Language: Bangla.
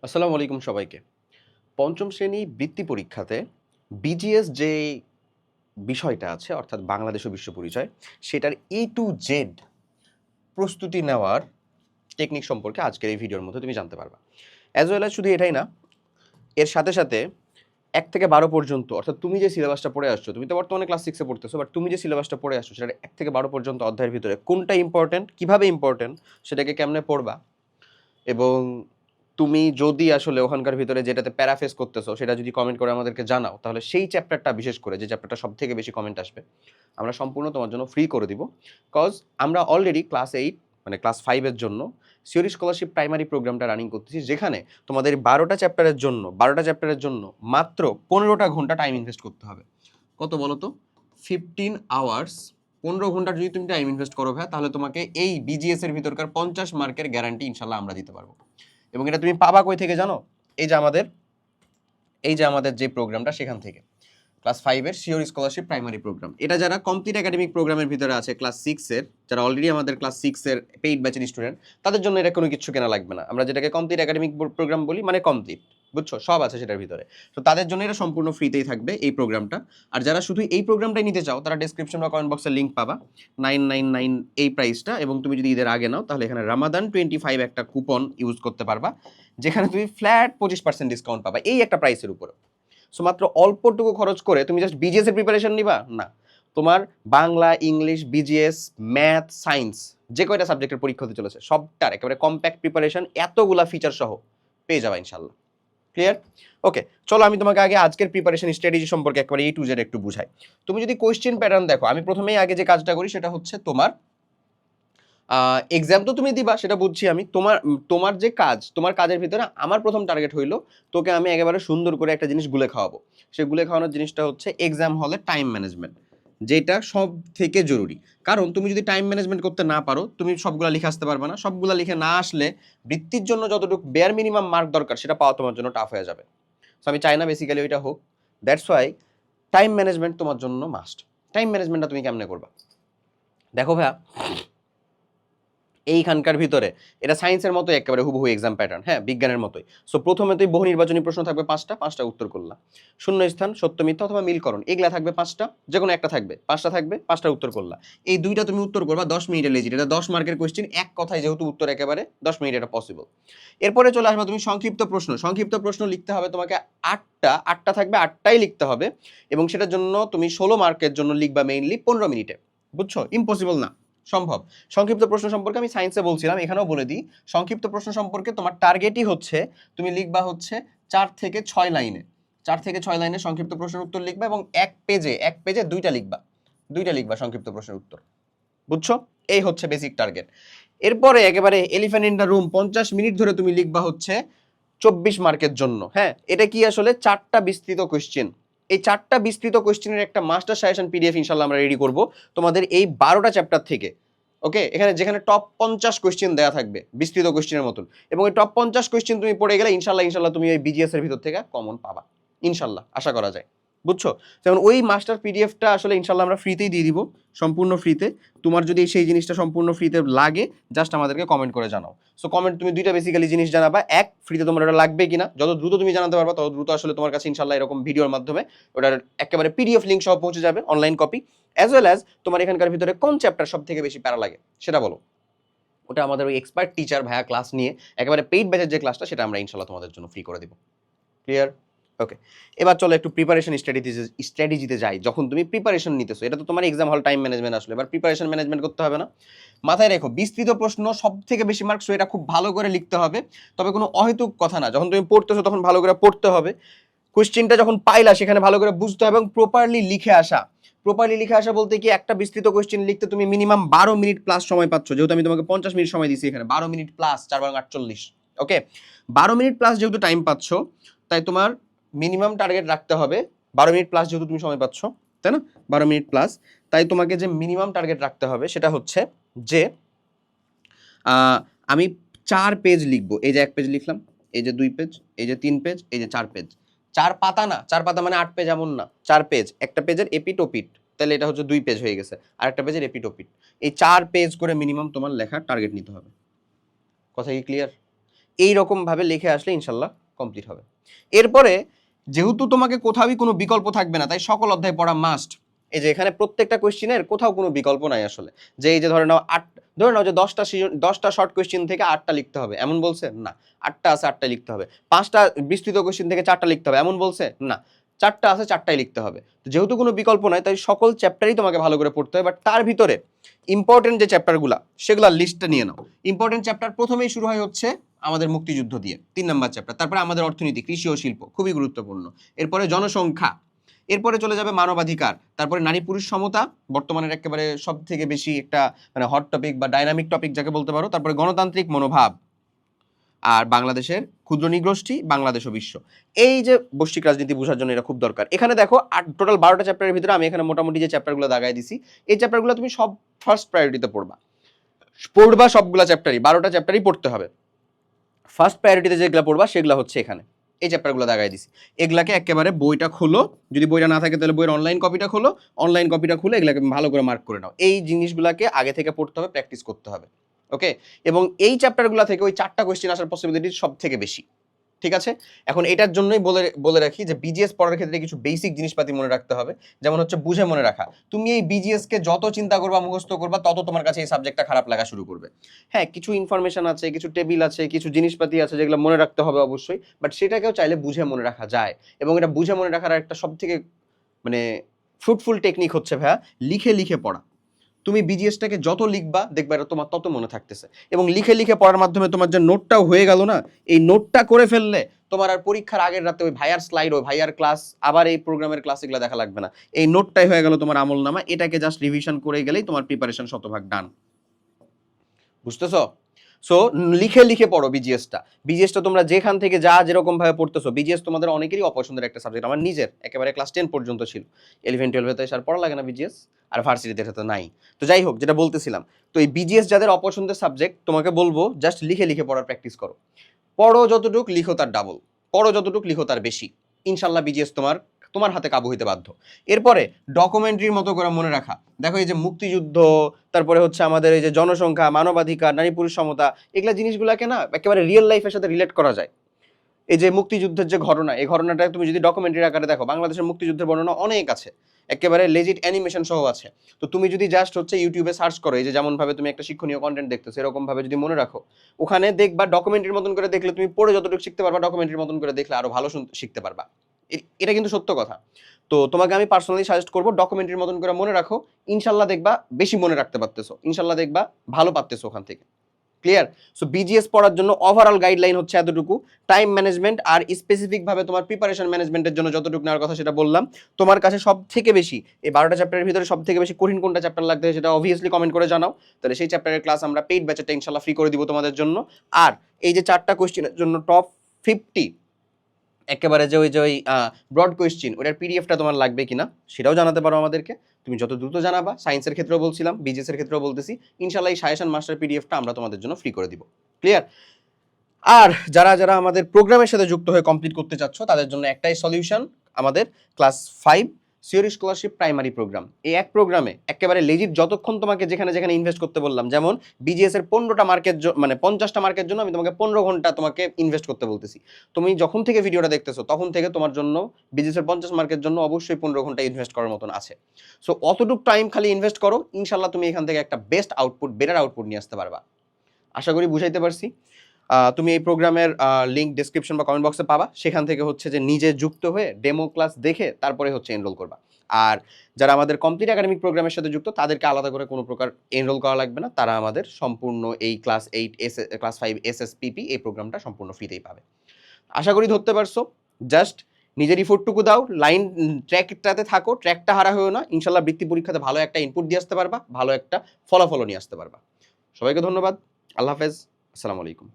আসসালামু আলাইকুম সবাইকে। পঞ্চম শ্রেণী বৃত্তি পরীক্ষাতে বিজিএস যে বিষয়টা আছে অর্থাৎ বাংলাদেশ ও বিশ্ব পরিচয় সেটার A to Z প্রস্তুতি নেওয়ার টেকনিক সম্পর্কে আজকের এই ভিডিওর মধ্যে তুমি জানতে পারবা। অ্যাজ ওয়েল অ্যাজ শুধু এটাই না, এর সাথে সাথে ১ থেকে ১২ পর্যন্ত অর্থাৎ তুমি যে সিলেবাসটা পড়ে আসছো, তুমি তো বর্তমানে ক্লাস 6 এ পড়তেছো, বাট তুমি যে সিলেবাসটা পড়ে আসছো সেটার ১ থেকে ১২ পর্যন্ত অধ্যায়ের ভিতরে কোনটা ইম্পোর্টেন্ট, কিভাবে ইম্পোর্টেন্ট, সেটাকে কেমনে পড়বা এবং তুমি যদি আসলে ওখানকার ভিতরে যেটাতে প্যারাফেস করতেছো সেটা যদি কমেন্ট করে আমাদেরকে জানাও, তাহলে সেই চ্যাপ্টারটা বিশেষ করে যে চ্যাপ্টারটা সব থেকে বেশি কমেন্ট আসবে আমরা সম্পূর্ণ তোমার জন্য ফ্রি করে দিব। কজ আমরা অলরেডি ক্লাস 8 মানে ক্লাস 5 এর জন্য সিওরি স্কলারশিপ প্রাইমারি প্রোগ্রামটা রানিং করতেছি, যেখানে তোমাদের 12টা চ্যাপ্টারের জন্য মাত্র 15টা ঘন্টা টাইম ইনভেস্ট করতে হবে। কত বলো তো? 15 আওয়ার্স। 15 ঘন্টা যদি তুমি টাইম ইনভেস্ট করো ভাই, তাহলে তোমাকে এই বিজিএস এর ভিতরকার 50 মার্কের গ্যারান্টি ইনশাল্লাহ আমরা দিতে পারবো। এবং এটা তুমি পাবা কই থেকে জানো? এই যে আমাদের যে প্রোগ্রামটা, সেখান থেকে ক্লাস 5 এর শিওর স্কলারশিপ প্রাইমারি প্রোগ্রাম। এটা যারা কমপ্লিট একাডেমিক প্রোগ্রামের ভিতরে আছে ক্লাস 6 এর, যারা অলরেডি আমাদের ক্লাস 6 এর পেইড ব্যাচের স্টুডেন্ট, তাদের জন্য এটা কোনো কিছু কেনা লাগবে না। আমরা যেটাকে কমপ্লিট একাডেমিক প্রোগ্রাম বলি, মানে কমপ্লিট, বুঝছো, সব আছে সেটার ভিতরে। তো তাদের জন্য এটা সম্পূর্ণ ফ্রিতেই থাকবে এই প্রোগ্রামটা। আর যারা শুধু এই প্রোগ্রামটাই নিতে চাও, তারা ডেসক্রিপশন বা কমেন্ট বক্সে লিংক পাবা 999 এই প্রাইসটা। এবং তুমি যদি ঈদের আগে নাও, তাহলে এখানে রামাদান 25 একটা কুপন ইউজ করতে পারবা, যেখানে তুমি ফ্ল্যাট 25% ডিসকাউন্ট পাবা এই একটা প্রাইসের উপরে। সো মাত্র অল্পটুকু খরচ করে তুমি জাস্ট বিজিএস এর প্রিপারেশন নিবা না, তোমার Bangla, English, BGS, math, science যে কয়টা সাবজেক্টের পরীক্ষা হতে চলেছে সবটার একেবারে কম্প্যাক্ট প্রিপারেশন এতগুলা ফিচার সহ পেয়ে যাবা ইনশাল্লাহ। ক্লিয়ার? ওকে, চলো আমি তোমাকে আগে আজকের প্রিপারেশন স্ট্র্যাটেজি সম্পর্কে একবারে A to Z একটু বুঝাই। তুমি যদি কোয়েশ্চেন প্যাটার্ন দেখো, আমি প্রথমেই আগে যে কাজটা করি সেটা হচ্ছে তোমার এক্সাম তো তুমি দিবা সেটা বুঝছি আমি, তোমার তোমার যে কাজ, তোমার কাজের ভিতরে আমার প্রথম টার্গেট হইলো তোকে আমি একেবারে সুন্দর করে একটা জিনিস গুলে খাওয়াবো। সেই গুলে খাওয়ানোর জিনিসটা হচ্ছে এক্সাম হলে টাইম ম্যানেজমেন্ট, যেটা সব থেকে জরুরি। কারণ তুমি যদি টাইম ম্যানেজমেন্ট করতে না পারো, তুমি সবগুলা লিখে আসতে পারবে না। সবগুলা লিখে না আসলে বৃত্তির জন্য যতটুকু বেয়ার মিনিমাম মার্ক দরকার সেটা পাওয়া তোমার জন্য টাফ হয়ে যাবে। সো আমি চাই না বেসিক্যালি ওইটা হোক। দ্যাটস ওয়াই টাইম ম্যানেজমেন্ট তোমার জন্য মাস্ট। টাইম ম্যানেজমেন্টটা তুমি কেমনে করবা? দেখো ভাইয়া, এইখানকার ভিতরে এটা সায়েন্সের মতো একেবারে হুবহু এক্সাম প্যাটার্ন, হ্যাঁ, বিজ্ঞানের মতোই। সো প্রথমে তুই বহু নির্বাচনী প্রশ্ন থাকবে 5টা উত্তর করলা, শূন্য স্থান, সত্য মিথ্যা অথবা মিলকরণ, এগুলা থাকবে 5টা, যে কোনো একটা থাকবে, 5টা থাকবে, 5টা উত্তর করলা। এই দুইটা তুমি উত্তর করবা 10 মিনিটে লেজিট, এটা 10 মার্কের কোয়েশ্চেন, এক কথায় যেহেতু উত্তর একেবারে 10 মিনিট এটা পসিবল। এরপরে চলে আসবে তুমি সংক্ষিপ্ত প্রশ্ন লিখতে হবে তোমাকে 8টা থাকবে, 8টাই লিখতে হবে। এবং সেটার জন্য তুমি 16 মার্কের জন্য লিখবা মেইনলি 15 মিনিটে। বুঝছো? ইম্পসিবল না, সম্ভব। সংক্ষিপ্ত প্রশ্ন সম্পর্কে আমি সায়েন্সে বলছিলাম, এখানেও বলে দিই। সংক্ষিপ্ত প্রশ্ন সম্পর্কে তোমার টার্গেটই হচ্ছে তুমি লিখবা হচ্ছে 4 থেকে 6 লাইনে সংক্ষিপ্ত প্রশ্নের উত্তর লিখবা, এবং এক পেজে দুইটা লিখবা সংক্ষিপ্ত প্রশ্নের উত্তর। বুঝছো? এই হচ্ছে বেসিক টার্গেট। এরপরে একেবারে elephant in the room 50 minute ধরে তুমি লিখবা হচ্ছে 24 মার্কের জন্য। হ্যাঁ, এটা কি আসলে 4টা বিস্তৃত কোয়েশ্চেন। এই 4টা বিস্তৃত কোয়েশ্চেনের একটা মাস্টার সাজেশন পিডিএফ ইনশাআল্লাহ আমরা রেডি করব তোমাদের এই 12টা চ্যাপ্টার থেকে। ওকে, এখানে যেখানে টপ 50 কোয়েশ্চেন দেওয়া থাকবে বিস্তৃত কোয়েশ্চেনের মতন, এবং এই টপ 50 কোয়েশ্চেন তুমি পড়ে গেলে ইনশাআল্লাহ তুমি এই বিজিএস এর ভিতর থেকে কমন পাবা ইনশাআল্লাহ, আশা করা যায়। বুঝছো? যেমন ওই মাস্টার পিডিএফটা আসলে ইনশাআল্লাহ আমরা ফ্রিতেই দিয়ে দিব, সম্পূর্ণ ফ্রিতে। তোমার যদি সেই জিনিসটা সম্পূর্ণ ফ্রিতে লাগে, জাস্ট আমাদেরকে কমেন্ট করে জানাও। সো কমেন্ট তুমি দুইটা বেসিক্যালি জিনিস জানাবা, এক, ফ্রিতে তোমার ওটা লাগবে কিনা। যত দ্রুত তুমি জানাতে পারবা তত দ্রুত আসলে তোমার কাছে ইনশাআল্লাহ এরকম ভিডিওর মাধ্যমে ওটার একেবারে পিডিএফ লিংক সহ পৌঁছে যাবে, online copy. As well as তোমার এখানকার ভিতরে কোন চ্যাপ্টার সব থেকে বেশি প্যারা লাগে সেটা বলো, ওটা আমাদের ওই এক্সপার্ট টিচার ভাইয়া ক্লাস নিয়ে একেবারে পেইড ব্যাচের যে ক্লাসটা, সেটা আমরা ইনশাআল্লাহ তোমাদের জন্য ফ্রি করে দিব। ক্লিয়ার? ওকে, এবার চলো একটু প্রিপারেশন স্ট্র্যাটেজিতে যাই। যখন তুমি প্রিপারেশন নিতেছো, এটা তো তোমার এক্সাম হল টাইম ম্যানেজমেন্ট আসলে, এবার প্রিপারেশন ম্যানেজমেন্ট করতে হবে না? মাথায় রেখো, বিস্তৃত প্রশ্ন সব থেকে বেশি মার্কস, এটা খুব ভালো করে লিখতে হবে। তবে কোনো অহেতুক কথা না, যখন তুমি পড়তেছো তখন ভালো করে পড়তে হবে। কোশ্চেনটা যখন পাইলা সেখানে ভালো করে বুঝতে হবে এবং প্রপারলি লিখে আসা বলতে কি, একটা বিস্তৃত কোশ্চেন লিখতে তুমি মিনিমাম 12 মিনিট প্লাস সময় পাচ্ছ, যেহেতু আমি তোমাকে 50 মিনিট সময় দিয়েছি, এখানে 12 মিনিট প্লাস 4 × 48। ওকে, 12 মিনিট প্লাস যেহেতু টাইম পাচ্ছ, তাই তোমার মিনিমাম টার্গেট রাখতে হবে 12 মিনিট প্লাস, যেহেতু তুমি সময় পাচ্ছ, তাই না? 12 মিনিট প্লাস, তাই তোমাকে যে মিনিমাম টার্গেট রাখতে হবে সেটা হচ্ছে যে আমি 4 পেজ লিখবো। এই যে 1 পেজ লিখলাম, এই যে 2 পেজ, এই যে 3 পেজ, এই যে 4 পেজ। 4 পাতা না, 4 পাতা মানে 8 পেজ এমন না, 4 পেজ। একটা পেজের এপিট ওপিট, তাহলে এটা হচ্ছে 2 পেজ হয়ে গেছে, আর একটা পেজের এপিট ওপিট। এই 4 পেজ করে মিনিমাম তোমার লেখার টার্গেট নিতে হবে। কথা কি ক্লিয়ার? এইরকমভাবে লিখে আসলে ইনশাল্লাহ কমপ্লিট হবে। এরপরে যেহেতু তোমাকে কোথাওই কোনো বিকল্প থাকবে না, তাই সকল অধ্যায় পড়া মাস্ট। এই যে এখানে প্রত্যেকটা কোয়েশ্চেনের কোথাও কোনো বিকল্প নাই আসলে, যে এই যে ধরে নাও যে 10টা শর্ট কোয়েশ্চেন থেকে 8টা লিখতে হবে, এমন বলছে না। 8টা আছে 8টাই লিখতে হবে। 5টা বিস্তৃত কোয়েশ্চেন থেকে 4টা লিখতে হবে, এমন বলছে না। 4টা আছে 4টাই লিখতে হবে। যেহেতু কোনো বিকল্প নাই, তাই সকল চ্যাপ্টারই তোমাকে ভালো করে পড়তে হবে। বাট তার ভিতরে ইম্পর্টেন্ট যে চ্যাপ্টারগুলো, সেগুলোর লিস্টটা নিয়ে নাও। ইম্পর্টেন্ট চ্যাপ্টার প্রথমেই শুরু হয় হচ্ছে আমাদের মুক্তিযুদ্ধ দিয়ে, 3 নাম্বার চ্যাপ্টার। তারপরে আমাদের অর্থনীতি, কৃষি ও শিল্প, খুবই গুরুত্বপূর্ণ। এরপরে জনসংখ্যা, এরপরে চলে যাবে মানবাধিকার, তারপরে নারী পুরুষ সমতা, বর্তমানের একেবারে সব থেকে বেশি একটা মানে হট টপিক বা ডাইনামিক টপিক যাকে বলতে পারো। তারপরে গণতান্ত্রিক মনোভাব, আর বাংলাদেশের ক্ষুদ্র নৃগোষ্ঠী, বাংলাদেশ ও বিশ্ব। এই যে বৈশ্বিক রাজনীতি বোঝার জন্য এটা খুব দরকার। এখানে দেখো টোটাল 12টা চ্যাপ্টারের ভিতরে আমি এখানে মোটামুটি যে চ্যাপ্টারগুলো দাগাই দিছি, এই চ্যাপ্টারগুলো তুমি সব ফার্স্ট প্রায়োরিটিতে পড়বা সবগুলা চ্যাপ্টারই, 12টা চ্যাপ্টারই পড়তে হবে। ফার্স্ট প্রায়োরিটিতে যেগুলো পড়বা সেগুলো হচ্ছে এখানে এই চ্যাপ্টারগুলো দাগাই দিছি। এগুলাকে একেবারে বইটা খোলো, যদি বইটা না থাকে তাহলে বইয়ের অনলাইন কপিটা খোলো, অনলাইন কপিটা খুলে এগুলাকে ভালো করে মার্ক করে নাও। এই জিনিসগুলোকে আগে থেকে পড়তে হবে, প্র্যাকটিস করতে হবে। ওকে, এবং এই চ্যাপ্টারগুলো থেকে ওই 4টা কোয়েশ্চেন আসার পসিবিলিটি সব থেকে বেশি। ঠিক আছে, এখন এটার জন্যই বলে রাখি যে বিজিএস পড়ার ক্ষেত্রে কিছু বেসিক জিনিসপাতি মনে রাখতে হবে। যেমন হচ্ছে বুঝে মনে রাখা। তুমি এই বিজিএস কে যত চিন্তা করবা, মুখস্থ করবা, তত তোমার কাছে এই সাবজেক্টটা খারাপ লাগা শুরু করবে। হ্যাঁ, কিছু ইনফরমেশন আছে, কিছু টেবিল আছে, কিছু জিনিসপাতি আছে যেগুলো মনে রাখতে হবে অবশ্যই, বাট সেটাকেও চাইলে বুঝে মনে রাখা যায়। এবং এটা বুঝে মনে রাখার একটা সব থেকে মানে ফ্রুটফুল টেকনিক হচ্ছে ভাইয়া লিখে লিখে পড়া। তুমি বিজিএসটাকে যত লিখবা দেখবা এটা তোমার তত মনে থাকতেছে। এবং লিখে লিখে পড়ার মাধ্যমে তোমার যে নোটটাও হয়ে গেল না, এই নোটটা করে ফেললে তোমার আর পরীক্ষার আগের রাতে ওই ভাইয়ার স্লাইড, ওই ভাইয়ার ক্লাস, আবার এই প্রোগ্রামের ক্লাস এগুলো দেখা লাগবে না। এই নোটটাই হয়ে গেল তোমার আমল নামা। এটাকে জাস্ট রিভিশন করে গেলেই তোমার প্রিপারেশন শতভাগ ডান। বুঝতেছো? সো লিখে লিখে পড়ো বিজিএসটা তোমরা যেখান থেকে যা যেরকম ভাবে পড়তেছো। বিজিএস তোমাদের অনেকেরই অপছন্দের একটা সাবজেক্ট, আমার নিজের একেবারে ক্লাস 10 পর্যন্ত ছিল। 11-12 তো আর পড়া লাগে না বিজিএস, আর ভার্সিটিতে এটা তো নাই। তো যাই হোক, যেটা বলতেছিলাম, তো এই বিজিএস যাদের অপছন্দের সাবজেক্ট, তোমাকে বলবো জাস্ট লিখে লিখে পড়ার প্র্যাকটিস করো। পড়ো যতটুক, লিখো তার ডাবল। পড়ো যতটুক, লিখো তার বেশি। ইনশাল্লাহ বিজিএস তোমার হাতে কাবু হইতে বাধ্য। এরপরে ডকুমেন্টারির মতো করে মনে রাখা। দেখো এই যে মুক্তিযুদ্ধ, তারপরে হচ্ছে আমাদের এই যে জনসংখ্যা, মানবাধিকার, নারী পুরুষ সমতা, এগুলা জিনিসগুলাকে না একেবারে রিয়েল লাইফের সাথে রিলেট করা যায়। এই যে মুক্তিযুদ্ধের যে ঘটনা, এই ঘটনাটা তুমি যদি ডকুমেন্টারি আকারে দেখো, বাংলাদেশের মুক্তিযুদ্ধের বর্ণনা অনেক আছে, একেবারে লেজিট অ্যানিমেশন সহ আছে। তো তুমি যদি জাস্ট হচ্ছে ইউটিউবে সার্চ করো, এই যে যেমন ভাবে তুমি একটা শিক্ষণীয় কন্টেন্ট দেখতেছো, এরকম ভাবে যদি মনে রাখো, ওখানে দেখবা ডকুমেন্টারির মতন করে দেখলে তুমি পড়ে যতটুকু শিখতে পারবা, ডকুমেন্টারির মতন করে দেখলে আরো ভালো শিখতে পারবা। এটা কিন্তু সত্য কথা। তো তোমাকে আমি পার্সোনালি সাজেস্ট করবো ডকুমেন্টারির মতন করে মনে রাখো। ইনশাল্লাহ দেখবা বেশি মনে রাখতে পারতেছো, ইনশাল্লাহ দেখবা ভালো পারতেছো ওখান থেকে। ক্লিয়ার? সো বিজিএস পড়ার জন্য ওভারঅল গাইডলাইন হচ্ছে এতটুকু। টাইম ম্যানেজমেন্ট আর স্পেসিফিক ভাবে তোমার প্রিপারেশন ম্যানেজমেন্টের জন্য যতটুকু নেওয়ার কথা সেটা বললাম। তোমার কাছে সব থেকে বেশি এই 12টা চ্যাপ্টারের ভিতরে সব থেকে বেশি কঠিন কোনটা চ্যাপ্টার লাগবে সেটা অবভিয়াসলি কমেন্ট করে জানাও। তাহলে সেই চ্যাপ্টারের ক্লাস আমরা পেইড ব্যাচেরটা ইনশাল্লাহ ফ্রি করে দিব তোমাদের জন্য। আর এই যে 4টা কোয়েশ্চেনের জন্য টপ 50 একেবারে যে ওই ব্রড কোয়েশ্চেন, ওটার পিডিএফটা তোমার লাগবে কিনা সেটাও জানাতে পারো আমাদেরকে। তুমি যত দ্রুত জানাবা, সায়েন্সের ক্ষেত্রেও বলছিলাম, বিজিএস এর ক্ষেত্রেও বলতেছি, ইনশাল্লাহ এই সাজেশন মাস্টার পিডিএফটা আমরা তোমাদের জন্য ফ্রি করে দিব। ক্লিয়ার? আর যারা যারা আমাদের প্রোগ্রামের সাথে যুক্ত হয়ে কমপ্লিট করতে চাচ্ছ, তাদের জন্য একটাই সলিউশন, আমাদের ক্লাস 5 সিওরি স্কলারশিপ প্রাইমারি প্রোগ্রাম। এই এক প্রোগ্রামে একেবারে লেজিট যতক্ষণ তোমাকে যেখানে যেখানে ইনভেস্ট করতে বললাম, যেমন বিজিএস এর 15টা মার্কের মানে 50টা মার্কের জন্য আমি তোমাকে 15 ঘন্টা তোমাকে ইনভেস্ট করতে বলতেছি। তুমি যখন থেকে ভিডিওটা দেখতেছো তখন থেকে তোমার জন্য বিজিএস এর 50 মার্কের জন্য অবশ্যই 15 ঘন্টা ইনভেস্ট করার মতন আছে। সো অতটুকু টাইম খালি ইনভেস্ট করো, ইনশাল্লাহ তুমি এখান থেকে একটা বেস্ট আউটপুট, বেটার আউটপুট নিয়ে আসতে পারবা। আশা করি বুঝাইতে পারছি। তুমি এই প্রোগ্রামের লিঙ্ক ডেসক্রিপশন বা কমেন্ট বক্সে পাবা। সেখান থেকে হচ্ছে যে নিজে যুক্ত হয়ে ডেমো ক্লাস দেখে তারপরে হচ্ছে এনরোল করবা। আর যারা আমাদের কমপ্লিট একাডেমিক প্রোগ্রামের সাথে যুক্ত, তাদেরকে আলাদা করে কোনো প্রকার এনরোল করা লাগবে না। তারা আমাদের সম্পূর্ণ এই ক্লাস 8 ক্লাস 5 এসএসপিপি এই প্রোগ্রামটা সম্পূর্ণ ফ্রিতেই পাবে। আশা করি ধরতে পারছো। জাস্ট নিজের ইফোর্টটুকু দাও, লাইন ট্র্যাকটাতে থাকো, ট্র্যাকটা হারা হয়েও না। ইনশাল্লাহ বৃত্তি পরীক্ষাতে ভালো একটা ইনপুট দিয়ে আসতে পারবা, ভালো একটা ফলাফলও নিয়ে আসতে পারবা। সবাইকে ধন্যবাদ। আল্লাহ হাফেজ। আসসালামু আলাইকুম।